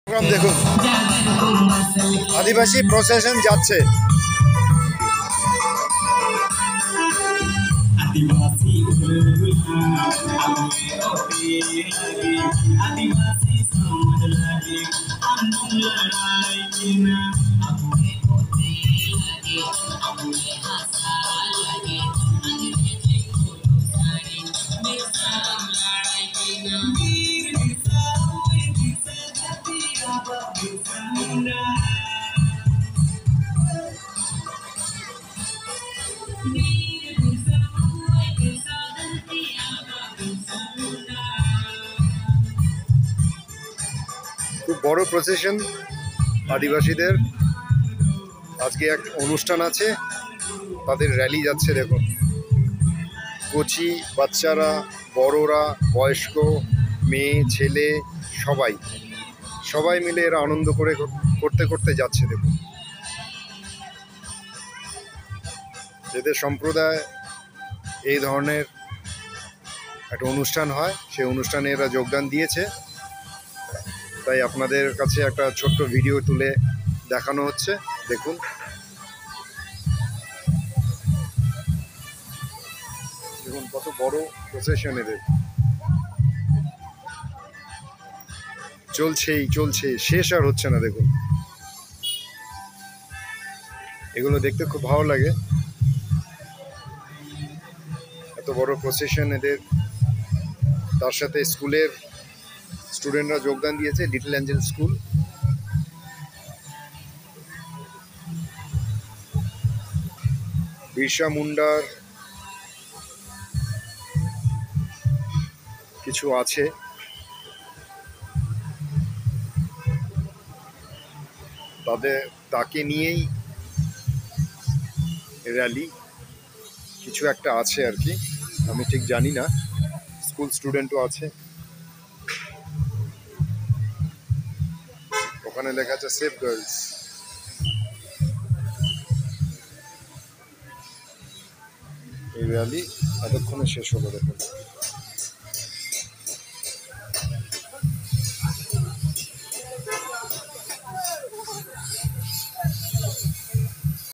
Programme দেখুন, আদিবাসী procession যাচ্ছে। খুব বড় প্রসেশন আদিবাসীদের। আজকে এক অনুষ্ঠান আছে, তাদের র্যালি যাচ্ছে। দেখুন, কচি বাচ্চারা, বড়রা, বয়স্ক, মেয়ে ছেলে সবাই মিলে এরা আনন্দ করতে করতে যাচ্ছে। দেখুন, এদের সম্প্রদায় এই ধরনের একটা অনুষ্ঠান হয়, সেই অনুষ্ঠানে এরা যোগদান দিয়েছে। তাই আপনাদের কাছে একটা ছোট্ট ভিডিও তুলে দেখানো হচ্ছে। দেখুন, দেখুন কত বড় প্রসেশন এদের। চলছে, শেষ আর হচ্ছে না। দেখুন, এগুলো দেখতে খুব ভালো লাগে, এত বড় প্রসেশন এদের। তার সাথে স্কুলের স্টুডেন্টরা যোগদান দিয়েছে, লিটল অ্যাঞ্জেল স্কুল। বিরসা মুন্ডার কিছু আছে, তাকে নিয়েই র্যালি কিছু একটা আছে আর কি, আমি ঠিক জানি না। স্কুল স্টুডেন্টও আছে, ওখানে লেখা আছে সেভ গার্লস। এই র্যালি এতক্ষণে শেষ হলো। দেখুন।